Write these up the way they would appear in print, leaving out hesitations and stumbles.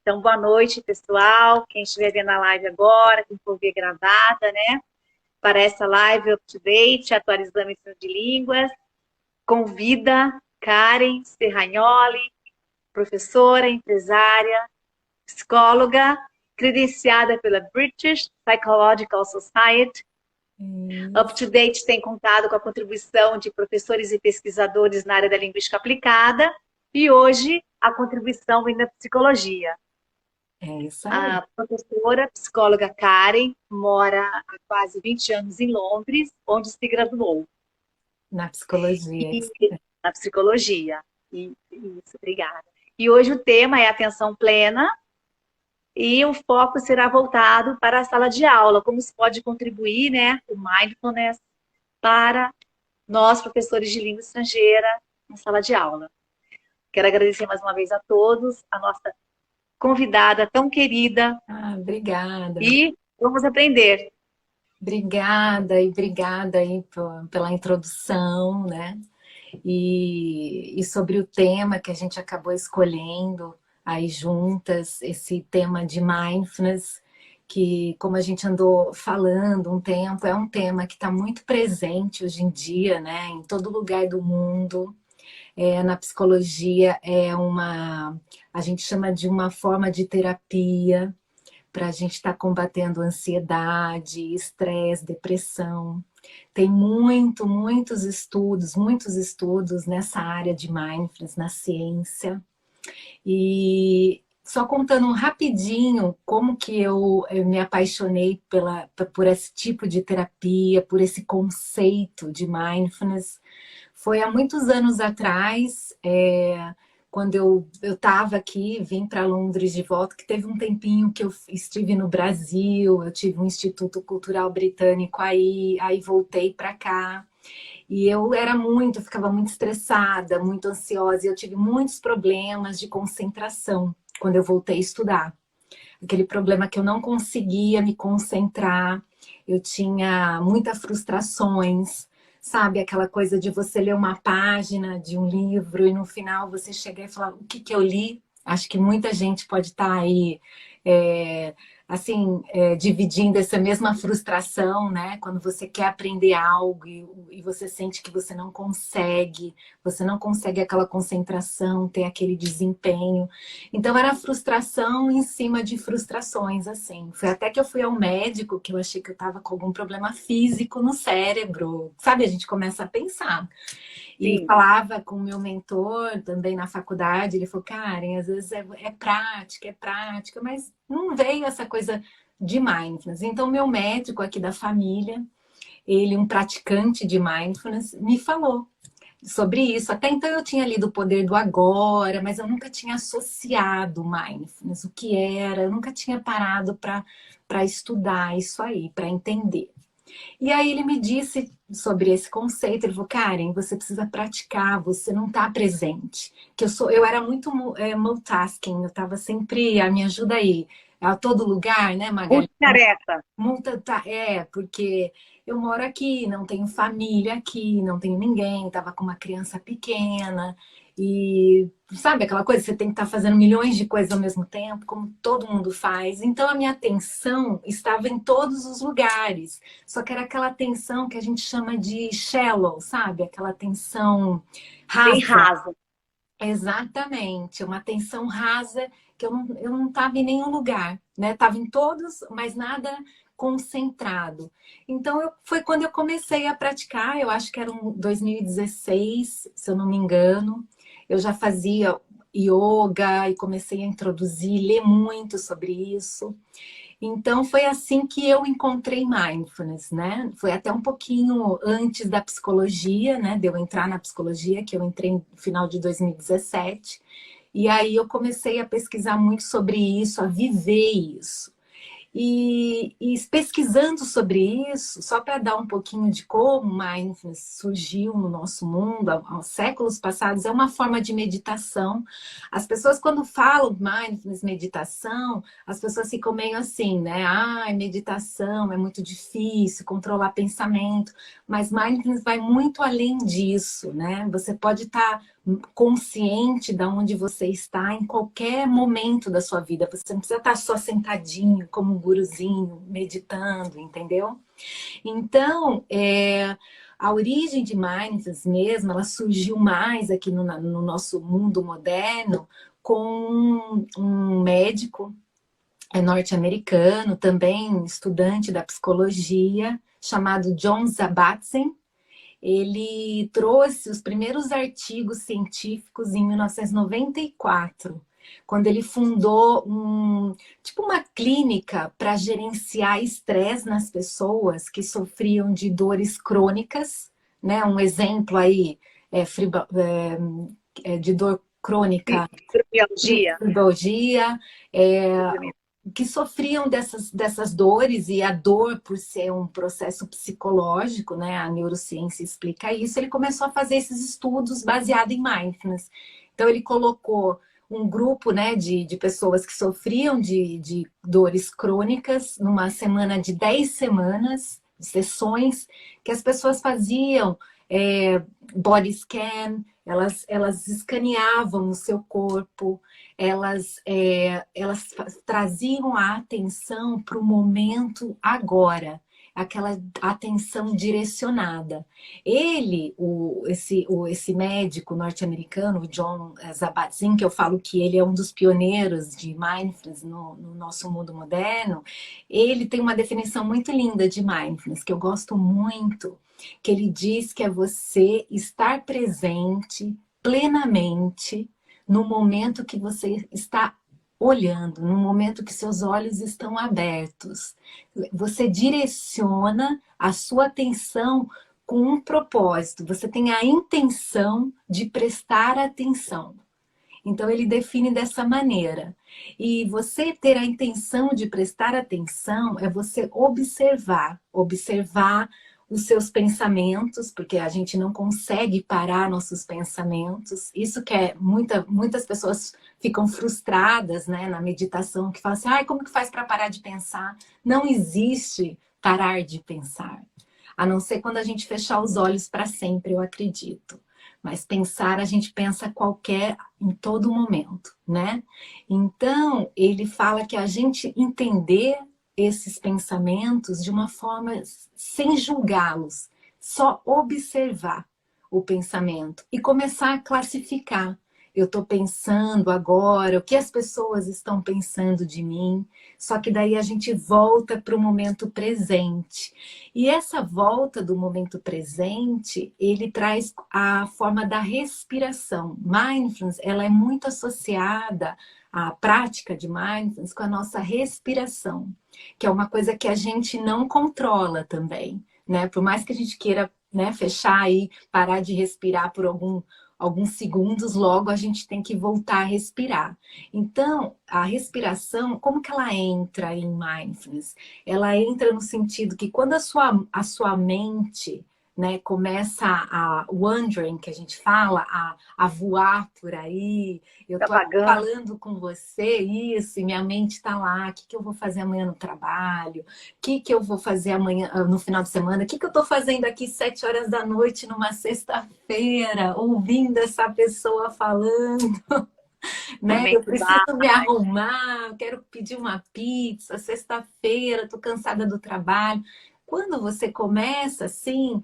Então, boa noite, pessoal. Quem estiver vendo a live agora, quem for ver gravada, né? Para essa live up-to-date, atualizando o ensino de línguas, convida Karen Serragnoli, professora, empresária, psicóloga, credenciada pela British Psychological Society. Up-to-date tem contado com a contribuição de professores e pesquisadores na área da linguística aplicada e hoje a contribuição vem da psicologia. É isso aí. A professora psicóloga Karen mora há quase 20 anos em Londres, onde se graduou. Na psicologia. Na psicologia. Isso, obrigada. E hoje o tema é atenção plena e o foco será voltado para a sala de aula, como se pode contribuir, né, o mindfulness para nós, professores de língua estrangeira, na sala de aula. Quero agradecer mais uma vez a todos, a nossa convidada tão querida. Obrigada. E vamos aprender. Obrigada e obrigada aí pela introdução, né? E sobre o tema que a gente acabou escolhendo aí juntas, esse tema de mindfulness, que como a gente andou falando um tempo, é um tema que está muito presente hoje em dia, né? Em todo lugar do mundo. Na psicologia a gente chama de uma forma de terapia para a gente estar combatendo ansiedade, estresse, depressão. Tem muitos estudos nessa área de mindfulness, na ciência. E só contando rapidinho como que eu me apaixonei por esse tipo de terapia, por esse conceito de mindfulness. Foi há muitos anos atrás, quando eu estava aqui, vim para Londres de volta, que teve um tempinho que eu estive no Brasil, eu tive um Instituto Cultural Britânico aí voltei para cá. E eu ficava muito estressada, muito ansiosa, e eu tive muitos problemas de concentração quando eu voltei a estudar. Aquele problema que eu não conseguia me concentrar, eu tinha muitas frustrações, sabe? Aquela coisa de você ler uma página de um livro e no final você chegar e falar o que eu li. Acho que muita gente pode estar aí dividindo essa mesma frustração, né? Quando você quer aprender algo e você sente que você não consegue aquela concentração, ter aquele desempenho. Então era frustração em cima de frustrações, assim. Foi até que eu fui ao médico, que eu achei que eu estava com algum problema físico no cérebro. Sabe, a gente começa a pensar. E falava com o meu mentor também na faculdade, ele falou, Karen, às vezes é prática, mas não veio essa coisa de mindfulness. Então, meu médico aqui da família, ele, um praticante de mindfulness, me falou sobre isso. Até então eu tinha lido O Poder do Agora, mas eu nunca tinha associado mindfulness, o que era, eu nunca tinha parado para estudar isso aí, para entender. E aí ele me disse sobre esse conceito, ele falou, Karen, você precisa praticar, você não está presente. Eu era muito multitasking, eu estava sempre, me ajuda aí, a todo lugar, né, Magali? Multitarefa. Porque eu moro aqui, não tenho família aqui, não tenho ninguém, estava com uma criança pequena, e sabe aquela coisa, você tem que estar fazendo milhões de coisas ao mesmo tempo, como todo mundo faz. Então a minha atenção estava em todos os lugares, só que era aquela atenção que a gente chama de shallow, sabe? Aquela atenção rasa. Bem rasa. Exatamente, uma atenção rasa que eu não estava em nenhum lugar, né? Estava em todos, mas nada concentrado. Então foi quando eu comecei a praticar, eu acho que era um 2016, se eu não me engano. Eu já fazia yoga e comecei a introduzir, ler muito sobre isso. Então foi assim que eu encontrei mindfulness, né? Foi até um pouquinho antes da psicologia, né? De eu entrar na psicologia, que eu entrei no final de 2017. E aí eu comecei a pesquisar muito sobre isso, a viver isso. E pesquisando sobre isso, só para dar um pouquinho de como mindfulness surgiu no nosso mundo, aos séculos passados, é uma forma de meditação. As pessoas, quando falam mindfulness, meditação, as pessoas ficam meio assim, né? Meditação é muito difícil, controlar pensamento. Mas mindfulness vai muito além disso, né? Você pode estar consciente de onde você está em qualquer momento da sua vida. Você não precisa estar só sentadinho, como um guruzinho, meditando, entendeu? Então, a origem de Mindfulness mesmo, ela surgiu mais aqui no nosso mundo moderno com um médico norte-americano, também estudante da psicologia, chamado John Kabat-Zinn. Ele trouxe os primeiros artigos científicos em 1994, quando ele fundou tipo uma clínica para gerenciar estresse nas pessoas que sofriam de dores crônicas, né? Um exemplo aí de dor crônica, fibromialgia, que sofriam dessas dores, e a dor, por ser um processo psicológico, né, a neurociência explica isso, ele começou a fazer esses estudos baseados em mindfulness. Então, ele colocou um grupo, né, de pessoas que sofriam de dores crônicas numa semana de 10 semanas, sessões, que as pessoas faziam body scan, elas escaneavam o seu corpo, elas traziam a atenção para o momento agora, aquela atenção direcionada. Ele, esse médico norte-americano, o John Kabat-Zinn, que eu falo que ele é um dos pioneiros de mindfulness no nosso mundo moderno, ele tem uma definição muito linda de mindfulness, que eu gosto muito, que ele diz que é você estar presente plenamente no momento que você está olhando, no momento que seus olhos estão abertos. Você direciona a sua atenção com um propósito. Você tem a intenção de prestar atenção. Então, ele define dessa maneira. E você ter a intenção de prestar atenção é você observar os seus pensamentos, porque a gente não consegue parar nossos pensamentos. Isso que muitas pessoas ficam frustradas, né, na meditação, que falam assim, ai, como que faz para parar de pensar? Não existe parar de pensar, a não ser quando a gente fechar os olhos para sempre, eu acredito. Mas pensar, a gente pensa em todo momento, né? Então, ele fala que a gente entender esses pensamentos de uma forma sem julgá-los, só observar o pensamento e começar a classificar. Eu estou pensando agora, o que as pessoas estão pensando de mim, só que daí a gente volta para o momento presente. E essa volta do momento presente, ele traz a forma da respiração. Mindfulness, ela é muito associada à prática de mindfulness com a nossa respiração, que é uma coisa que a gente não controla também, né? Por mais que a gente queira, né, fechar aí, parar de respirar por alguns segundos, logo a gente tem que voltar a respirar. Então, a respiração, como que ela entra em mindfulness? Ela entra no sentido que quando a sua mente, né, começa a wandering, que a gente fala, a voar por aí, eu tô falando com você isso, e minha mente está lá, o que eu vou fazer amanhã no trabalho, o que eu vou fazer amanhã no final de semana, o que eu estou fazendo aqui 7 horas da noite numa sexta-feira, ouvindo essa pessoa falando, né? Eu preciso me arrumar, eu quero pedir uma pizza, sexta-feira, estou cansada do trabalho. Quando você começa assim,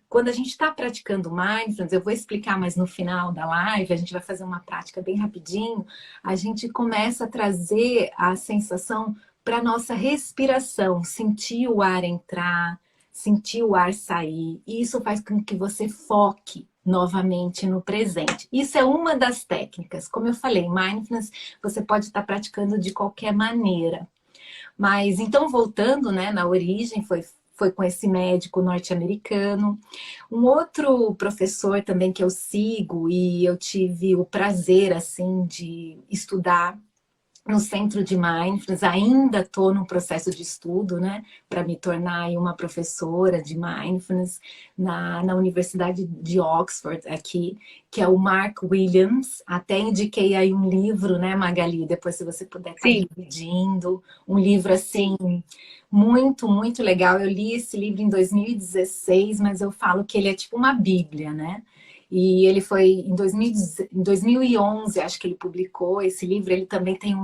quando a gente está praticando mindfulness, eu vou explicar mais no final da live, a gente vai fazer uma prática bem rapidinho, a gente começa a trazer a sensação para a nossa respiração, sentir o ar entrar, sentir o ar sair, e isso faz com que você foque novamente no presente. Isso é uma das técnicas. Como eu falei, mindfulness você pode estar praticando de qualquer maneira. Mas, então, voltando, né, na origem, foi com esse médico norte-americano. Um outro professor também que eu sigo e eu tive o prazer, assim, de estudar no Centro de Mindfulness, ainda estou no processo de estudo, né, para me tornar aí uma professora de Mindfulness na Universidade de Oxford, aqui, que é o Mark Williams. Até indiquei aí um livro, né, Magali, depois se você puder estar dividindo, um livro assim, muito, muito legal. Eu li esse livro em 2016, mas eu falo que ele é tipo uma bíblia, né? E ele foi em 2011, acho que ele publicou esse livro. Ele também tem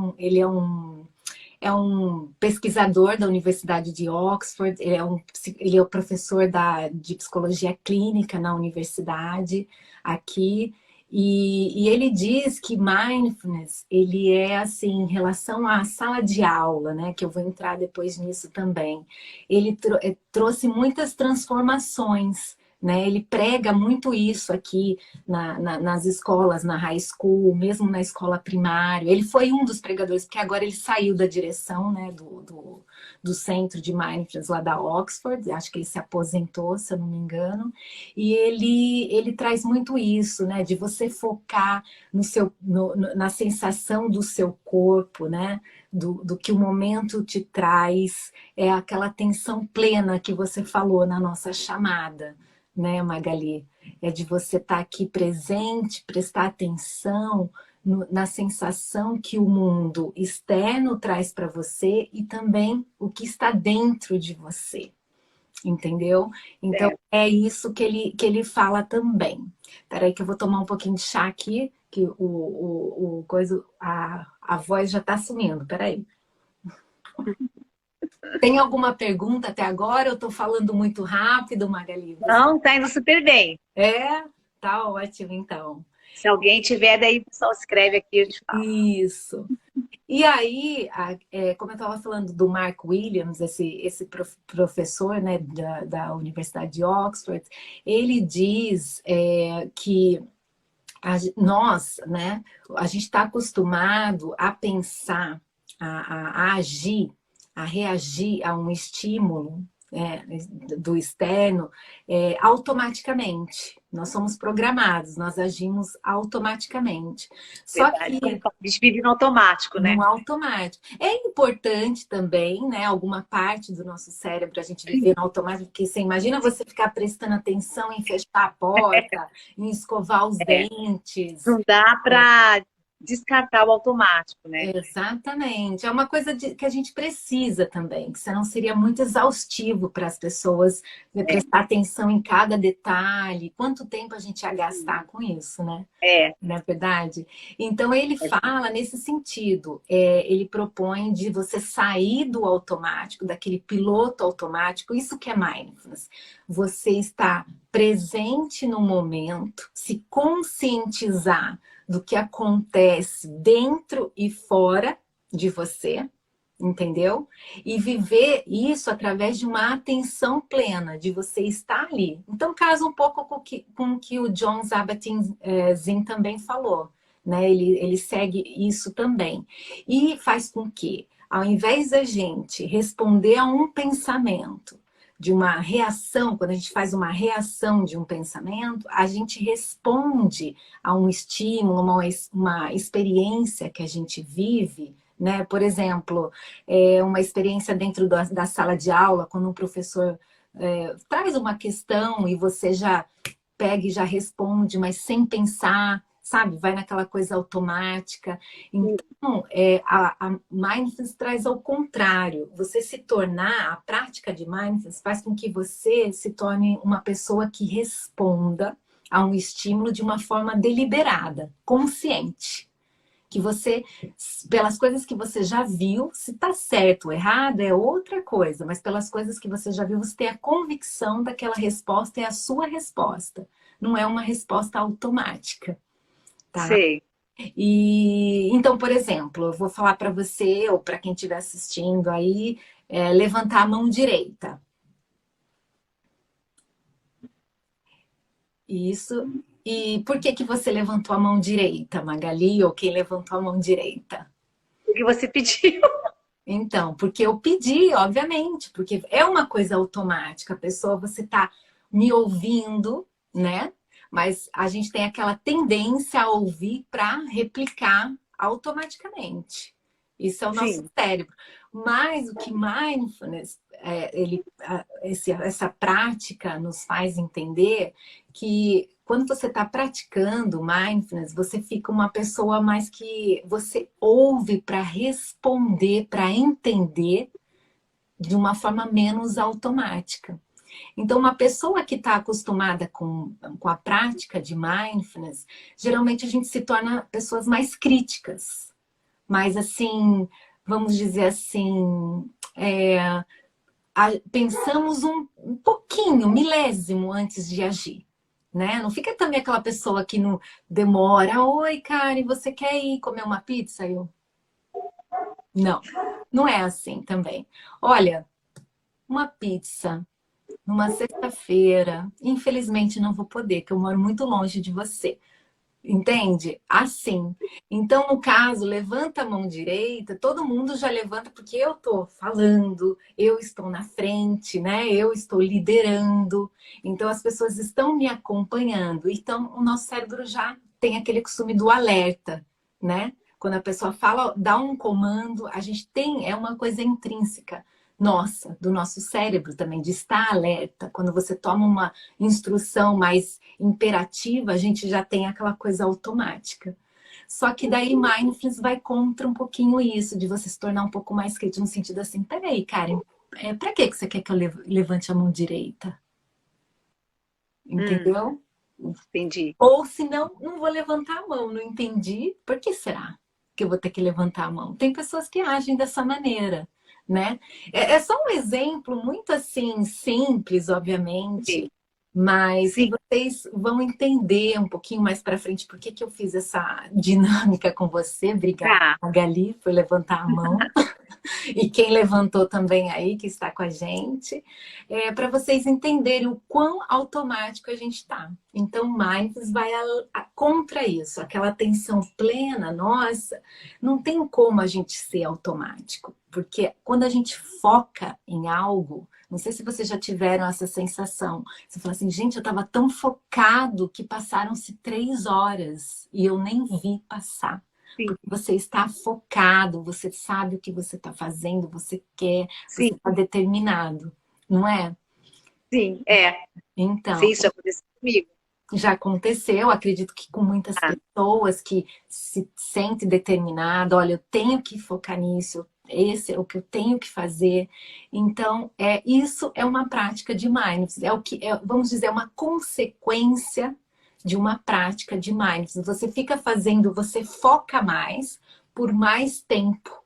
é um pesquisador da Universidade de Oxford, ele é o professor de psicologia clínica na universidade aqui, e ele diz que mindfulness, ele é assim, em relação à sala de aula, né, que eu vou entrar depois nisso também, ele trouxe muitas transformações, né? Ele prega muito isso aqui nas escolas, na high school, mesmo na escola primária. Ele foi um dos pregadores, porque agora ele saiu da direção, né, do centro de mindfulness lá da Oxford, acho que ele se aposentou, se eu não me engano, e ele traz muito isso, né, de você focar na sensação do seu corpo, né, do que o momento te traz, é aquela atenção plena que você falou na nossa chamada, né, Magali? É de você estar aqui presente, prestar atenção na sensação que o mundo externo traz para você e também o que está dentro de você, entendeu? Então, é isso que ele fala também. Espera aí que eu vou tomar um pouquinho de chá aqui, que a voz já está sumindo. Espera aí. Tem alguma pergunta até agora? Eu estou falando muito rápido, Magali? Não, tá indo super bem. É? Tá ótimo, então. Se alguém tiver, daí o pessoal escreve aqui e a gente fala. Isso. E aí, como eu estava falando do Mark Williams, esse professor, né, da Universidade de Oxford, ele diz que nós, né, a gente está acostumado a pensar, a agir, a reagir a um estímulo do externo automaticamente. Nós somos programados, nós agimos automaticamente. Só Verdade, que a gente vive no automático, né? no automático. É importante também, né, alguma parte do nosso cérebro a gente viver no automático, porque você imagina você ficar prestando atenção em fechar a porta, em escovar os dentes. Não dá para descartar o automático, né? Exatamente. É uma coisa que a gente precisa também, que senão seria muito exaustivo para as pessoas prestar atenção em cada detalhe. Quanto tempo a gente ia gastar com isso, né? Não é verdade? Então, ele fala nesse sentido. Ele propõe de você sair do automático, daquele piloto automático. Isso que é mindfulness. Você está presente no momento, se conscientizar do que acontece dentro e fora de você, entendeu? E viver isso através de uma atenção plena, de você estar ali. Então, casa um pouco com o que o John Kabat-Zinn também falou, né? Ele segue isso também. E faz com que, ao invés da gente responder a um pensamento, de uma reação, quando a gente faz uma reação de um pensamento, a gente responde a um estímulo, uma experiência que a gente vive, né? Por exemplo, uma experiência dentro da sala de aula, quando um professor traz uma questão e você já pega e já responde, mas sem pensar, sabe? Vai naquela coisa automática. Então, a mindfulness traz ao contrário. Você se tornar, a prática de mindfulness faz com que você se torne uma pessoa que responda a um estímulo de uma forma deliberada, consciente. Que você, pelas coisas que você já viu, se está certo ou errado é outra coisa, mas pelas coisas que você já viu, você tem a convicção daquela resposta é a sua resposta. Não é uma resposta automática. Tá? Sei. E então, por exemplo, eu vou falar para você ou para quem estiver assistindo aí, levantar a mão direita. Isso. E por que você levantou a mão direita, Magali? Ou quem levantou a mão direita? Porque você pediu. Então, porque eu pedi, obviamente, porque é uma coisa automática. A pessoa, você está me ouvindo, né? Mas a gente tem aquela tendência a ouvir para replicar automaticamente. Isso é o nosso cérebro. Mas o que mindfulness, essa prática nos faz entender que quando você está praticando mindfulness, você fica uma pessoa mais que você ouve para responder, para entender de uma forma menos automática. Então, uma pessoa que está acostumada com a prática de mindfulness, geralmente a gente se torna pessoas mais críticas, mais assim, vamos dizer assim, pensamos um pouquinho, milésimo antes de agir. Né? Não fica também aquela pessoa que não demora. Oi, Karen, você quer ir comer uma pizza? Não, não é assim também. Olha, uma pizza numa sexta-feira, infelizmente não vou poder, porque eu moro muito longe de você. Entende? Assim. Então, no caso, levanta a mão direita, todo mundo já levanta porque eu estou falando, eu estou na frente, né? Eu estou liderando. Então, as pessoas estão me acompanhando. Então, o nosso cérebro já tem aquele costume do alerta, né? Quando a pessoa fala, dá um comando, a gente tem, é uma coisa intrínseca nossa, do nosso cérebro também, de estar alerta. Quando você toma uma instrução mais imperativa, a gente já tem aquela coisa automática. Só que daí mindfulness vai contra um pouquinho isso, de você se tornar um pouco mais crítico, no sentido assim, peraí, Karen, pra que você quer que eu levante a mão direita? Entendeu? Entendi. Ou se não, não vou levantar a mão, não entendi, por que será que eu vou ter que levantar a mão? Tem pessoas que agem dessa maneira, né? É só um exemplo muito assim, simples, obviamente, Sim. mas que Sim. vocês vão entender um pouquinho mais para frente por que que eu fiz essa dinâmica com você. Obrigada, Tá. Magali, por levantar a mão. E quem levantou também aí, que está com a gente, para vocês entenderem o quão automático a gente está. Então, Mindfulness vai contra isso, aquela atenção plena, nossa, não tem como a gente ser automático, porque quando a gente foca em algo, não sei se vocês já tiveram essa sensação, você fala assim, gente, eu estava tão focado que passaram-se 3 horas e eu nem vi passar. Sim. Porque você está focado, você sabe o que você está fazendo, você quer, você Sim. está determinado, não é? Sim. Então, Sim, isso aconteceu comigo. já aconteceu, acredito que com muitas Tá. pessoas que se sentem determinadas, olha, eu tenho que focar nisso, esse é o que eu tenho que fazer. Então, isso é uma prática de mindfulness, vamos dizer, uma consequência de uma prática de mindfulness. Você fica fazendo, você foca mais por mais tempo.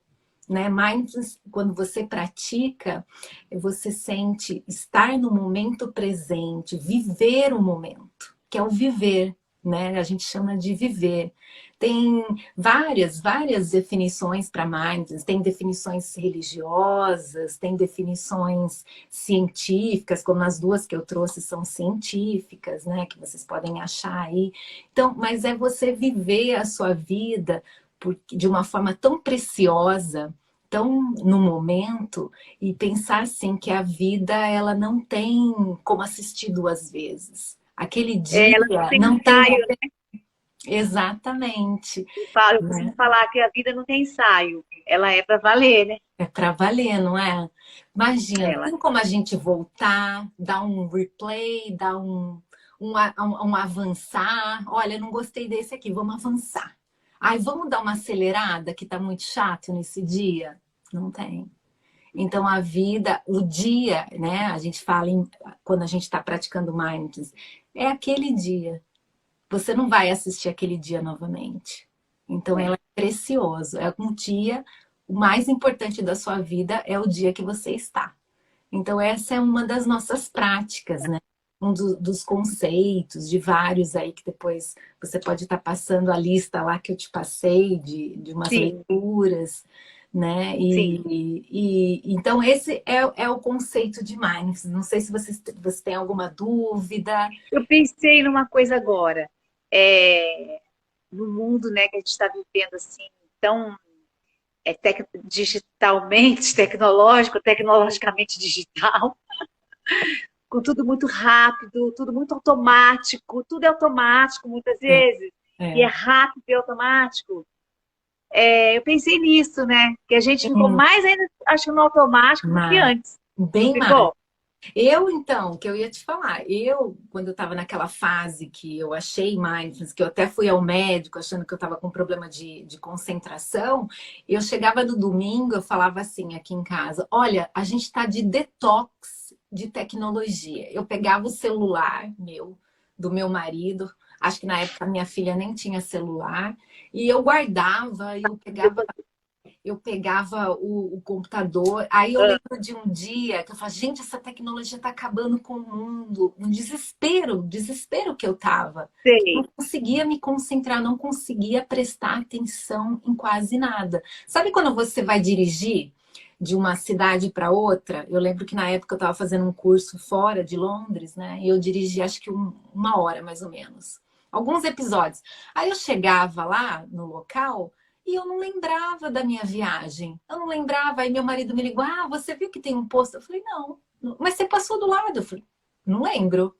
Né? Mindfulness, quando você pratica, você sente estar no momento presente, viver o momento, que é o viver, né? A gente chama de viver. Tem várias definições para mindfulness, tem definições religiosas, tem definições científicas, como as duas que eu trouxe são científicas, né? Que vocês podem achar aí. Então, mas é você viver a sua vida de uma forma tão preciosa, tão no momento, e pensar assim que a vida ela não tem como assistir 2 vezes. Aquele dia Ela não tem não tem. ensaio, né? Exatamente. Eu costumo Né? falar que a vida não tem ensaio. Ela é para valer, né? É para valer, não é? Imagina, Ela. tem como a gente voltar, dar um replay, dar um avançar. Olha, não gostei desse aqui, vamos avançar. Aí vamos dar uma acelerada, que tá muito chato nesse dia? Não tem. Então a vida, o dia, né? A gente fala quando a gente está praticando mindfulness, é aquele dia. Você não vai assistir aquele dia novamente. Então ela é precioso. É um dia, o mais importante da sua vida é o dia que você está. Então essa é uma das nossas práticas, né? Dos conceitos, de vários aí que depois você pode estar passando a lista lá que eu te passei, de umas Sim, leituras, né? sim. Então esse é o conceito de mindfulness. Não sei se você tem alguma dúvida. Eu pensei numa coisa agora. No mundo, né, que a gente está vivendo assim, tão digitalmente, tecnologicamente digital, com tudo muito rápido, tudo muito automático, tudo é automático muitas É, vezes, e é é. rápido e automático. Eu pensei nisso, né? Que a gente ficou Sim, mais ainda, acho que no automático do que mas antes. Não bem mais. ficou? Então, que eu ia te falar, quando eu estava naquela fase que eu achei mindfulness, que eu até fui ao médico achando que eu estava com problema de concentração, eu chegava no domingo, eu falava assim aqui em casa, olha, a gente está de detox de tecnologia. Eu pegava o celular do meu marido, acho que na época minha filha nem tinha celular, e eu guardava, eu pegava o computador, aí eu Ah, lembro de um dia que eu falei, gente, essa tecnologia está acabando com o mundo. Um desespero, desespero que eu tava. Não sei. conseguia me concentrar, não conseguia prestar atenção em quase nada. Sabe quando você vai dirigir de uma cidade para outra? Eu lembro que na época eu estava fazendo um curso fora de Londres, né? E eu dirigi acho que uma hora mais ou menos. Alguns episódios. Aí eu chegava lá no local e eu não lembrava da minha viagem. Eu não lembrava. Aí meu marido me ligou: ah, você viu que tem um posto? Eu falei: não. Mas você passou do lado? Eu falei: não lembro.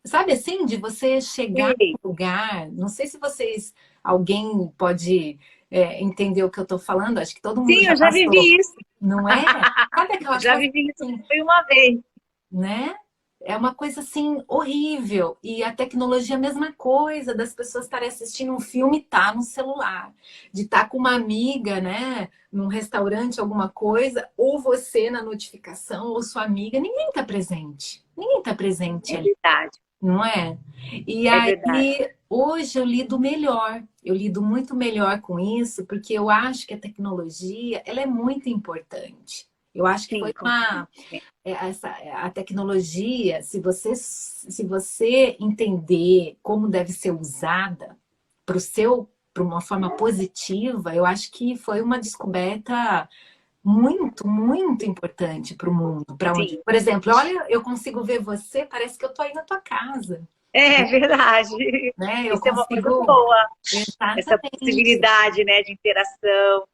Sabe assim, de você chegar Sei. no lugar. Não sei se vocês, alguém pode entender o que eu estou falando. Acho que todo mundo Sim, já eu já passou, vivi isso. não é? Sabe aquelas Já coisas vivi isso, assim, foi uma vez. né? É uma coisa assim horrível. E a tecnologia é a mesma coisa, das pessoas estarem assistindo um filme e tá no celular, de estar com uma amiga, né, num restaurante, alguma coisa, ou você na notificação, ou sua amiga, ninguém tá presente. Ninguém tá presente É ali, verdade, não é? E é verdade. aí, hoje eu lido melhor. Eu lido muito melhor com isso, porque eu acho que a tecnologia, ela é muito importante. Eu acho que Sim, foi com uma certeza. a tecnologia, se você entender como deve ser usada para uma forma positiva, eu acho que foi uma descoberta muito, muito importante para o mundo. Para onde, Sim. por exemplo, olha, eu consigo ver você, parece que eu estou aí na tua casa, É verdade. né? Eu Isso é uma coisa consigo. boa, essa Exatamente. possibilidade, né, de interação.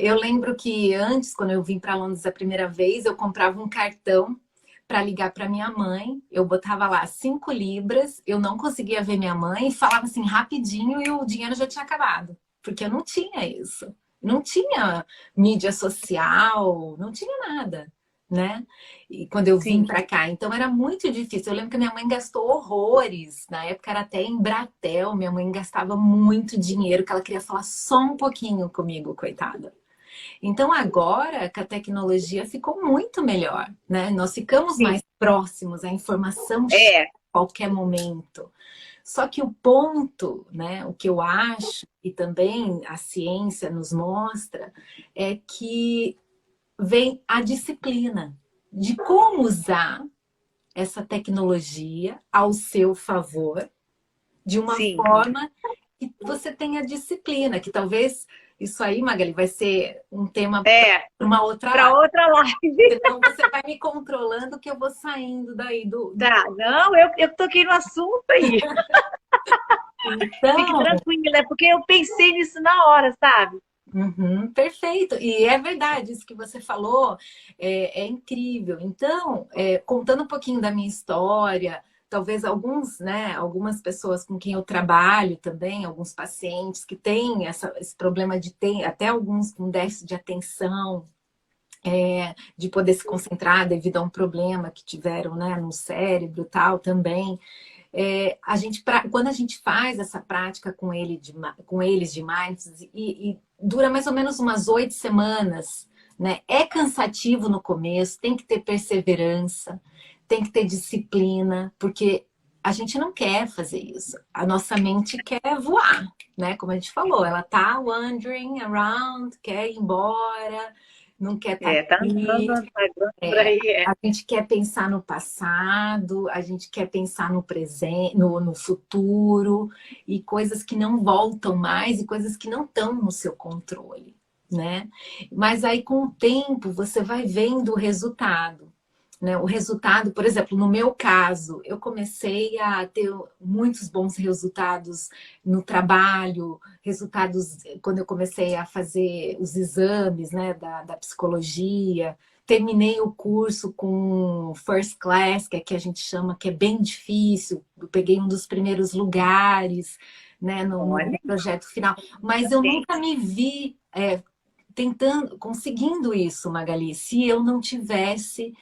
Eu lembro que antes, quando eu vim para Londres a primeira vez, eu comprava um cartão para ligar para minha mãe. Eu botava lá 5 libras, eu não conseguia ver minha mãe e falava assim rapidinho e o dinheiro já tinha acabado, porque eu não tinha isso. Não tinha mídia social, não tinha nada, né? E quando eu vim Sim. para cá, então era muito difícil. Eu lembro que minha mãe gastou horrores. Na época era até em Bratel, minha mãe gastava muito dinheiro, que ela queria falar só um pouquinho comigo, coitada. Então agora que a tecnologia ficou muito melhor, né? Nós ficamos Sim. mais próximos, a informação chega É, a qualquer momento. Só que o ponto, né, o que eu acho, e também a ciência nos mostra, é que vem a disciplina de como usar essa tecnologia ao seu favor, de uma sim. forma que você tenha disciplina, que talvez isso aí, Magali, vai ser um tema É, para uma outra para live. outra live. Senão você vai me controlando que eu vou saindo daí do... Tá, não, eu toquei no assunto aí. Fique Então, tranquila, é porque eu pensei nisso na hora, sabe? uhum, perfeito. E é verdade, isso que você falou é incrível. Então, contando um pouquinho da minha história, talvez algumas pessoas com quem eu trabalho também, alguns pacientes que têm esse problema de ter, até alguns com déficit de atenção, de poder se concentrar devido a um problema que tiveram, né, no cérebro e tal também. Quando a gente faz essa prática com eles de mindfulness e dura mais ou menos umas 8 semanas, né? É cansativo no começo, tem que ter perseverança, tem que ter disciplina, porque a gente não quer fazer isso. A nossa mente quer voar, né? Como a gente falou, ela tá wandering around, quer ir embora, não quer estar É, tá aqui. andando, tá andando por aí, é. A gente quer pensar no passado, a gente quer pensar no presente, no futuro, e coisas que não voltam mais e coisas que não estão no seu controle, né? Mas aí, com o tempo, você vai vendo o resultado, né? O resultado, por exemplo, no meu caso, eu comecei a ter muitos bons resultados no trabalho, resultados quando eu comecei a fazer os exames, né, da psicologia. Terminei o curso com First Class, que a gente chama, que é bem difícil. Eu peguei um dos primeiros lugares, né, no Olha, projeto final. Mas eu bem, nunca me vi conseguindo isso, Magali, se eu não tivesse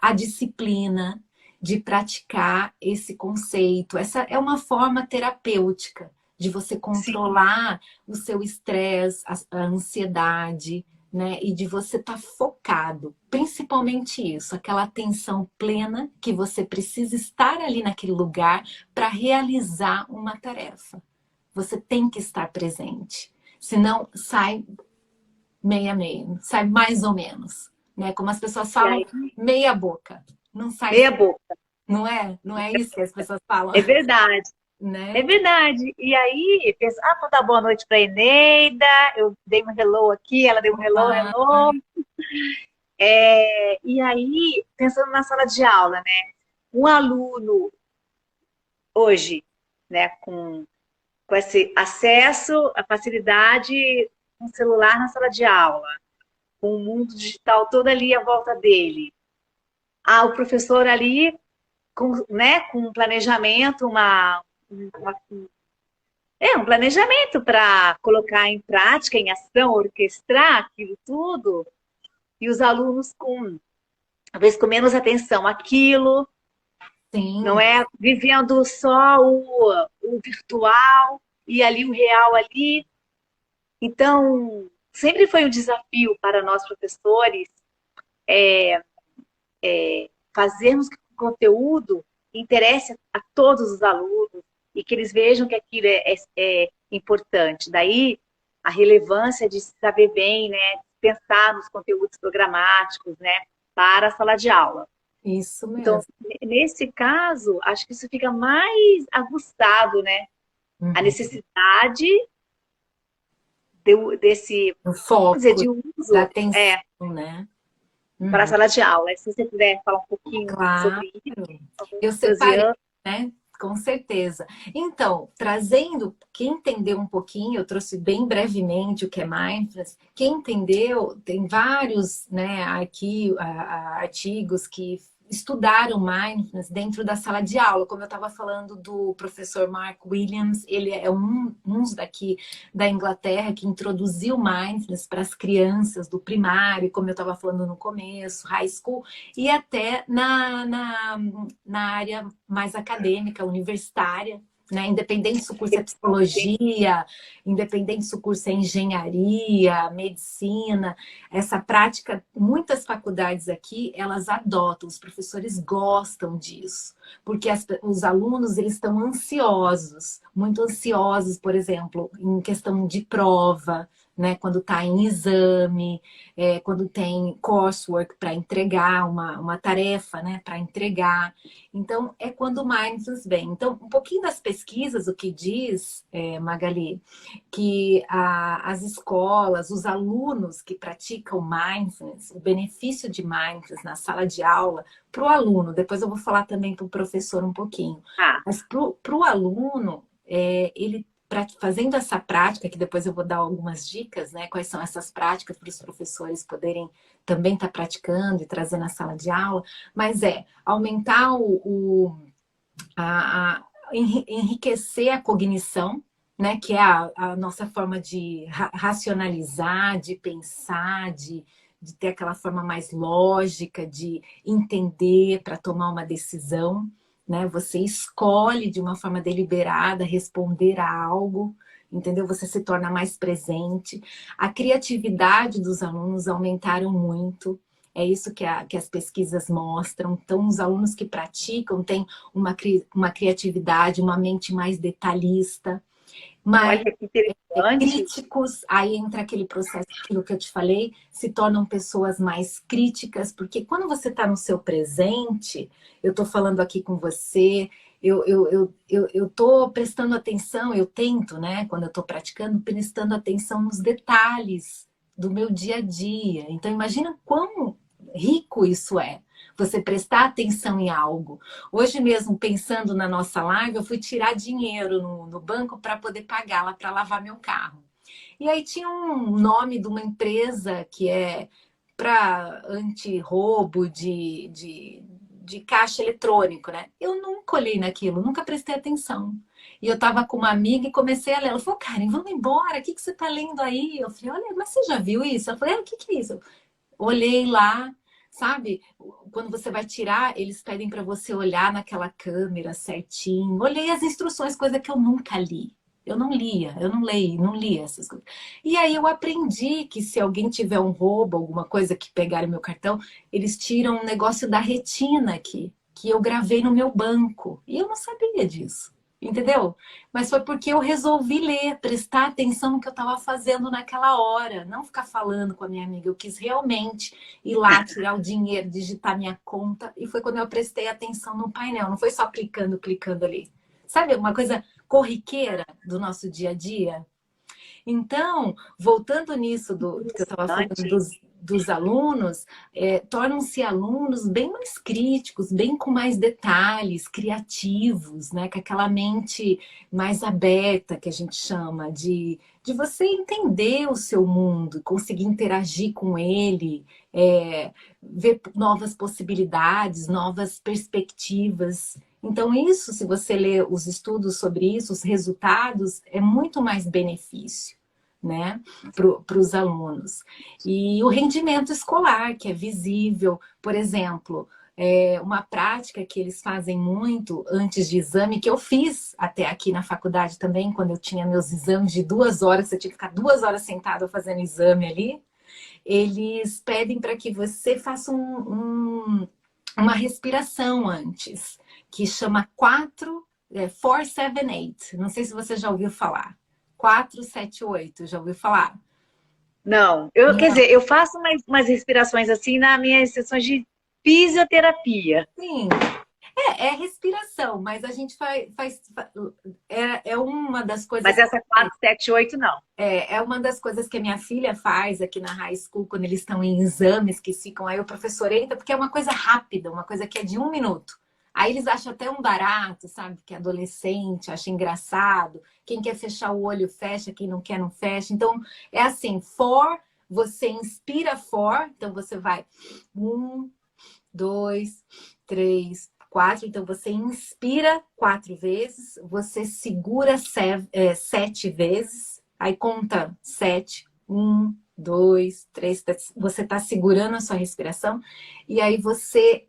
a disciplina de praticar esse conceito. Essa é uma forma terapêutica de você sim, controlar o seu estresse, a ansiedade, né? E de você estar focado, principalmente isso, aquela atenção plena que você precisa estar ali naquele lugar para realizar uma tarefa. Você tem que estar presente, senão sai meia meia, sai mais ou menos, né? Como as pessoas E falam, aí, meia boca, não sai, meia boca. não é? Não é isso que as pessoas falam, É verdade. É né? verdade. E aí, pensa, vou dar boa noite para Eneida. Eu dei um hello aqui, ela deu um hello, Ah, hello. E aí, pensando na sala de aula, né? Um aluno hoje, né, com esse acesso, a facilidade com o celular na sala de aula, com o mundo digital todo ali à volta dele. Ah, o professor ali com, né, com um planejamento, uma um planejamento para colocar em prática, em ação, orquestrar aquilo tudo, e os alunos com, talvez com menos atenção àquilo, não sim, é? Vivendo só o virtual e ali o real ali. Então, sempre foi um desafio para nós professores fazermos que o conteúdo interesse a todos os alunos e que eles vejam que aquilo é importante. Daí, a relevância de saber bem, né, pensar nos conteúdos programáticos, né, para a sala de aula. isso Então, mesmo. nesse caso, acho que isso fica mais aguçado, né? A Uhum. necessidade desse, O vamos dizer, foco de da uso atenção, né? para a Uhum. sala de aula. Se você puder falar um pouquinho Claro, sobre isso, por favor, eu separei, Josiane. né? Com certeza. Então, trazendo, quem entendeu um pouquinho, eu trouxe bem brevemente o que é mindfulness. Quem entendeu, tem vários, né, aqui, artigos que estudaram mindfulness dentro da sala de aula, como eu estava falando do professor Mark Williams, ele é um daqui da Inglaterra que introduziu mindfulness para as crianças do primário, como eu estava falando no começo, high school, e até na área mais acadêmica, universitária, né? Independente se o curso é psicologia, independente se o curso é engenharia, medicina, essa prática, muitas faculdades aqui, elas adotam, os professores gostam disso, porque os alunos, eles estão ansiosos, muito ansiosos, por exemplo, em questão de prova, né? Quando está em exame, quando tem coursework para entregar, uma tarefa, né, para entregar. Então, é quando o mindfulness vem. Então, um pouquinho das pesquisas, o que diz, Magali, que as escolas, os alunos que praticam mindfulness, o benefício de mindfulness na sala de aula, para o aluno, depois eu vou falar também para o professor um pouquinho, Ah, mas para o aluno, ele fazendo essa prática, que depois eu vou dar algumas dicas, né? Quais são essas práticas para os professores poderem também estar praticando e trazer na sala de aula, mas aumentar enriquecer a cognição, né? Que é a nossa forma de racionalizar, de pensar, de ter aquela forma mais lógica, de entender para tomar uma decisão, né? Você escolhe de uma forma deliberada responder a algo, entendeu? Você se torna mais presente. A criatividade dos alunos aumentaram muito. É isso que as pesquisas mostram. Então, os alunos que praticam têm uma criatividade, uma mente mais detalhista, mais olha que interessante. críticos, aí entra aquele processo, aquilo que eu te falei, se tornam pessoas mais críticas, porque quando você está no seu presente, eu estou falando aqui com você, eu estou prestando atenção, eu tento, né, quando eu estou praticando, prestando atenção nos detalhes do meu dia a dia. Então, imagina quão rico isso é, você prestar atenção em algo. Hoje mesmo, pensando na nossa live, eu fui tirar dinheiro no banco para poder pagá-la para lavar meu carro. E aí tinha um nome de uma empresa que é para anti-roubo de caixa eletrônico, né? Eu nunca olhei naquilo, nunca prestei atenção. E eu estava com uma amiga e comecei a ler. Ela falou, Karen, vamos embora, o que você está lendo aí? Eu falei, olha, mas você já viu isso? Ela falou, o que é isso? Eu olhei lá, sabe? Quando você vai tirar, eles pedem para você olhar naquela câmera certinho. Olhei as instruções, coisa que eu nunca li. Eu não lia, eu não lia essas coisas. E aí eu aprendi que se alguém tiver um roubo, alguma coisa que pegarem meu cartão, eles tiram um negócio da retina aqui, que eu gravei no meu banco. E eu não sabia disso, entendeu? Mas foi porque eu resolvi ler, prestar atenção no que eu estava fazendo naquela hora, não ficar falando com a minha amiga. Eu quis realmente ir lá, tirar o dinheiro, digitar minha conta. E foi quando eu prestei atenção no painel, não foi só clicando, clicando ali. Sabe, uma coisa corriqueira do nosso dia a dia? Então, voltando nisso do que eu estava falando Interessante. dos alunos, tornam-se alunos bem mais críticos, bem com mais detalhes, criativos, né? Com aquela mente mais aberta que a gente chama, de você entender o seu mundo, conseguir interagir com ele, ver novas possibilidades, novas perspectivas. Então, isso, se você ler os estudos sobre isso, os resultados, é muito mais benefício, né, para os alunos. E o rendimento escolar, que é visível, por exemplo, uma prática que eles fazem muito antes de exame, que eu fiz até aqui na faculdade também, quando eu tinha meus exames de 2 horas, você tinha que ficar 2 horas sentado fazendo exame ali, eles pedem para que você faça uma respiração antes, que chama 478. Não sei se você já ouviu falar. 478, já ouviu falar? Não, quer dizer, eu faço umas respirações assim nas minhas sessões de fisioterapia. Sim, é respiração, mas a gente é uma das Mas coisas. essa 478 não. É uma das coisas que a minha filha faz aqui na high school, quando eles estão em exames, que ficam aí, o professor entra, porque é uma coisa rápida, uma coisa que é de 1 minuto. Aí eles acham até um barato, sabe? Que é adolescente, acha engraçado. Quem quer fechar o olho, fecha. Quem não quer, não fecha. Então, é assim, você inspira então você vai 1, 2, 3, 4. Então, você inspira 4 vezes, você segura 7 vezes, aí conta 7, 1, 2, 3. Você está segurando a sua respiração, e aí você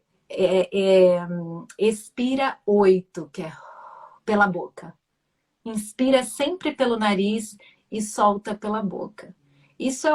expira 8, que é pela boca. Inspira sempre pelo nariz e solta pela boca. Isso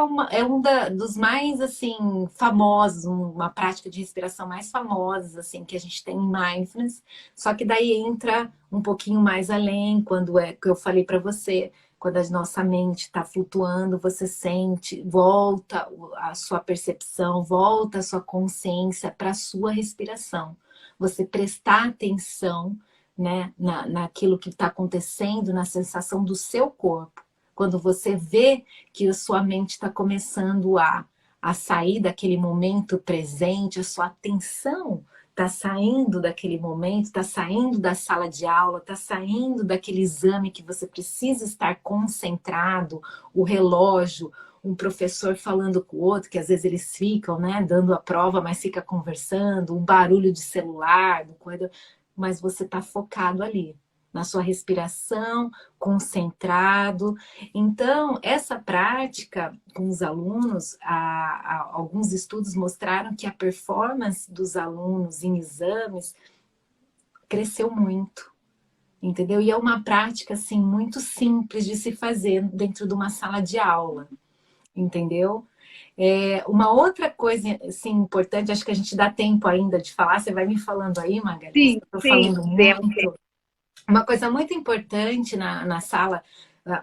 dos mais, assim, famosos, uma prática de respiração mais famosas, assim, que a gente tem em Mindfulness. Só que daí entra um pouquinho mais além, quando é que eu falei para você, quando a nossa mente está flutuando, você sente, volta a sua percepção, volta a sua consciência para a sua respiração. Você prestar atenção, né, naquilo que está acontecendo, na sensação do seu corpo. Quando você vê que a sua mente está começando a sair daquele momento presente, a sua atenção está saindo daquele momento, está saindo da sala de aula, está saindo daquele exame que você precisa estar concentrado, o relógio, um professor falando com o outro, que às vezes eles ficam, né, dando a prova, mas fica conversando, um barulho de celular, do corredor, mas você está focado ali, na sua respiração, concentrado. Então, essa prática com os alunos, alguns estudos mostraram que a performance dos alunos em exames cresceu muito, entendeu? E é uma prática, assim, muito simples de se fazer dentro de uma sala de aula, entendeu? Uma outra coisa, assim, importante, acho que a gente dá tempo ainda de falar, você vai me falando aí, Magali, Sim, eu estou sim, falando temos. muito. Uma coisa muito importante na sala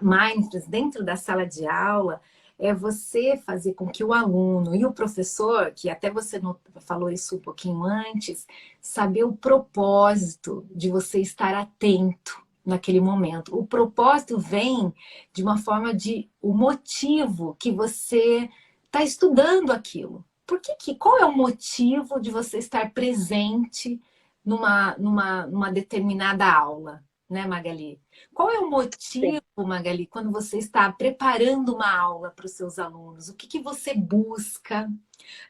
Mindfulness, dentro da sala de aula, é você fazer com que o aluno e o professor, que até você falou isso um pouquinho antes, saber o propósito de você estar atento naquele momento. O propósito vem de uma forma o motivo que você está estudando aquilo. Qual é o motivo de você estar presente numa determinada aula, né, Magali? Qual é o motivo, Magali, quando você está preparando uma aula para os seus alunos? O que você busca?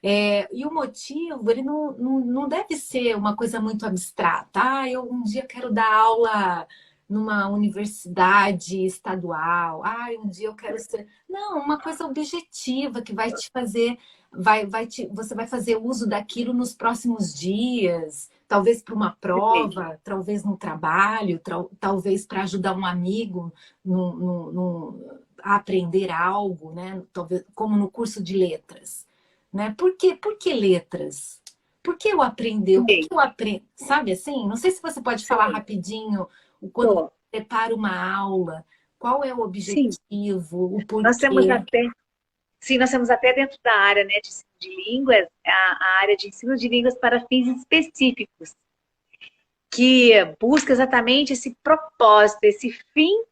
E o motivo, ele não deve ser uma coisa muito abstrata. Eu um dia quero dar aula numa universidade estadual. Um dia eu quero ser... Não, uma coisa objetiva que vai te fazer... você vai fazer uso daquilo nos próximos dias. talvez para uma Perfeito. prova, talvez no trabalho, talvez para ajudar um amigo a aprender algo, né? Talvez, como no curso de letras. Né? Por que letras? Por que eu aprender? O que Sim, que eu aprendo? Sabe assim? Não sei se você pode falar sim. rapidinho quando você Tô. prepara uma aula, qual é o Sim. objetivo, o Nós temos porquê. até, sim, nós temos até dentro da área, né, de ensino de línguas, a área de ensino de línguas para fins específicos, que busca exatamente esse propósito, esse fim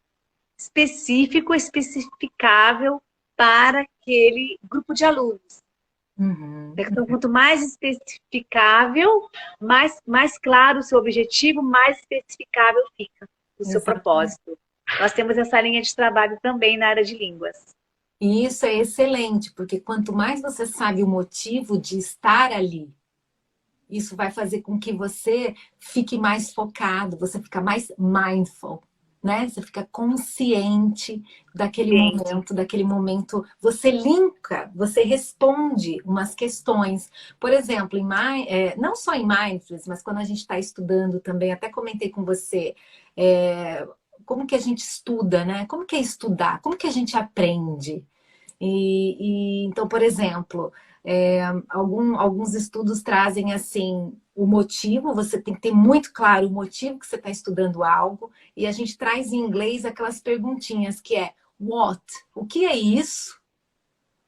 específico, especificável para aquele grupo de alunos. Uhum. Então, quanto mais especificável, mais claro o seu objetivo, mais especificável fica o seu Exatamente. propósito. Nós temos essa linha de trabalho também na área de línguas. E isso é excelente, porque quanto mais você sabe o motivo de estar ali, isso vai fazer com que você fique mais focado, você fica mais mindful, né? Você fica consciente Gente, daquele momento, você linka, você responde umas questões. Por exemplo, não só em mindfulness, mas quando a gente está estudando também, até comentei com você, é, como que a gente estuda, né? Como que é estudar? Como que a gente aprende? Então, por exemplo, alguns estudos trazem assim o motivo, você tem que ter muito claro o motivo que você está estudando algo, e a gente traz em inglês aquelas perguntinhas que é what? O que é isso?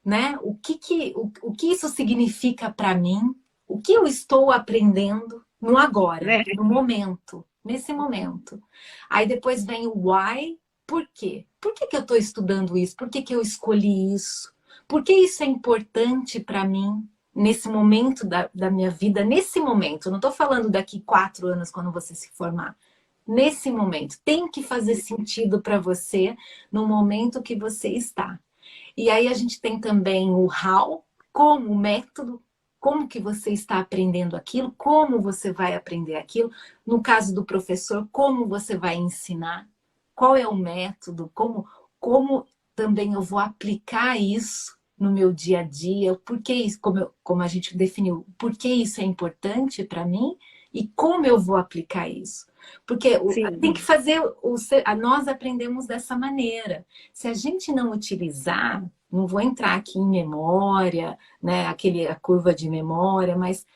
Né? O que isso significa para mim? O que eu estou aprendendo no agora, né? no momento, nesse momento? Aí depois vem o why, por quê? Por que que eu estou estudando isso? Por que que eu escolhi isso? Por que isso é importante para mim nesse momento da minha vida? Nesse momento, não estou falando daqui 4 anos quando você se formar. Nesse momento, tem que fazer sentido para você no momento que você está. E aí a gente tem também o how, como o método, como que você está aprendendo aquilo, como você vai aprender aquilo. No caso do professor, como você vai ensinar, qual é o método, como também eu vou aplicar isso no meu dia a dia, por que isso, como a gente definiu, por que isso é importante para mim e como eu vou aplicar isso. Porque Sim, tem que fazer, nós aprendemos dessa maneira. Se a gente não utilizar, não vou entrar aqui em memória, né, a curva de memória, mas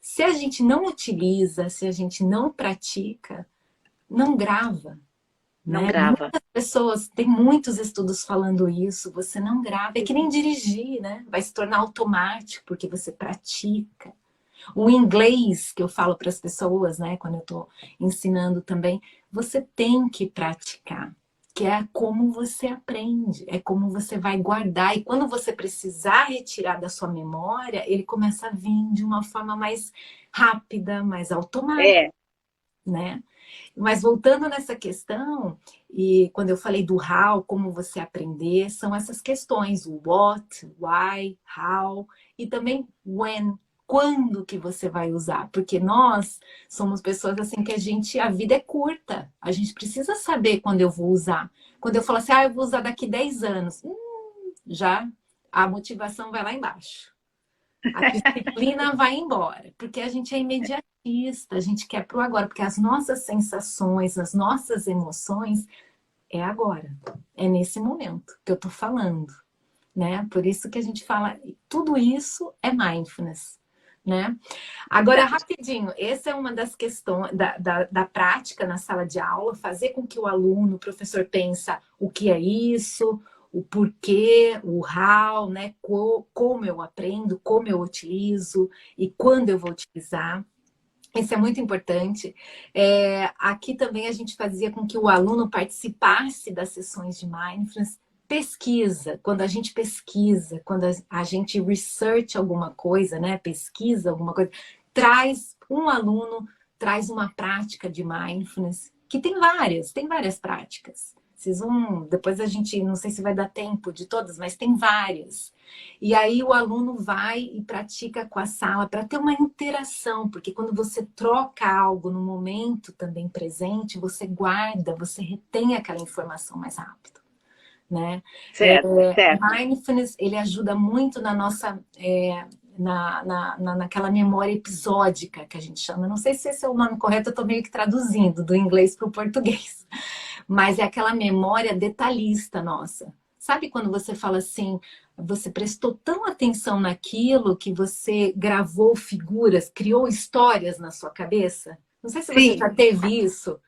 se a gente não utiliza, se a gente não pratica, não grava, não né? grava. Muitas pessoas, tem muitos estudos falando isso, você não grava, é que nem dirigir, né? Vai se tornar automático porque você pratica. O inglês que eu falo para as pessoas, né, quando eu estou ensinando também, você tem que praticar, que é como você aprende, é como você vai guardar. E quando você precisar retirar da sua memória, ele começa a vir de uma forma mais rápida, mais automática, É, né? Mas voltando nessa questão, e quando eu falei do how, como você aprender, são essas questões, o what, why, how, e também when, quando que você vai usar, porque nós somos pessoas assim que a vida é curta, a gente precisa saber quando eu vou usar. Quando eu falo assim, eu vou usar daqui 10 anos, já a motivação vai lá embaixo. A disciplina vai embora, porque a gente é imediatista, a gente quer pro agora, porque as nossas sensações, as nossas emoções é agora, é nesse momento que eu tô falando, né? Por isso que a gente fala, tudo isso é mindfulness, né? Agora, verdade. rapidinho, essa é uma das questões da prática na sala de aula, fazer com que o aluno, o professor pensa o que é isso, o porquê, o how, né? Como eu aprendo, como eu utilizo e quando eu vou utilizar. Isso é muito importante. Aqui também a gente fazia com que o aluno participasse das sessões de mindfulness. Pesquisa, quando a gente pesquisa, quando a gente research alguma coisa, né? Pesquisa alguma coisa, traz um aluno, traz uma prática de mindfulness, que tem várias práticas. Vocês vão, depois a gente, não sei se vai dar tempo de todas, mas tem várias. E aí o aluno vai e pratica com a sala para ter uma interação, porque quando você troca algo no momento também presente, você guarda, você retém aquela informação mais rápido, né? Certo, certo. Mindfulness, ele ajuda muito naquela memória episódica que a gente chama. Não sei se esse é o nome correto, eu estou meio que traduzindo do inglês para o português. Mas é aquela memória detalhista nossa. Sabe quando você fala assim, você prestou tão atenção naquilo que você gravou figuras, criou histórias na sua cabeça? Não sei se você Sim, já teve isso.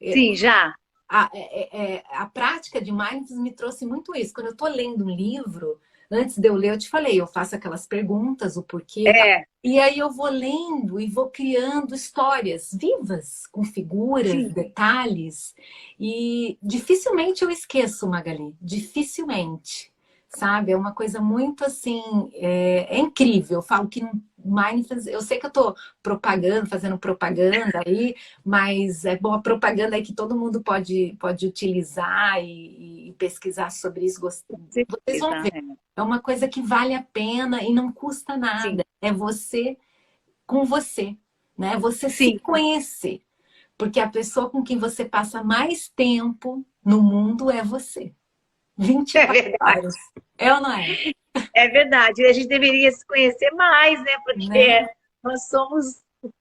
sim, já. A prática de mindfulness me trouxe muito isso. Quando eu estou lendo um livro, antes de eu ler, eu te falei, eu faço aquelas perguntas, o porquê, tá? É, E aí eu vou lendo e vou criando histórias vivas, com figuras, sim, detalhes. E dificilmente eu esqueço, Magali, dificilmente. Sabe? É uma coisa muito assim, é incrível. Eu falo que mindfulness, eu sei que eu estou propagando, fazendo propaganda aí, mas é boa propaganda aí que todo mundo pode utilizar e pesquisar sobre isso. com Vocês vão certeza. ver. É uma coisa que vale a pena e não custa Sim, nada. É você com você, né? Você se sim, conhecer. Porque a pessoa com quem você passa mais tempo no mundo é você. é 24 verdade. horas. É ou não é? É verdade. E a gente deveria se conhecer mais, né? Né? Porque nós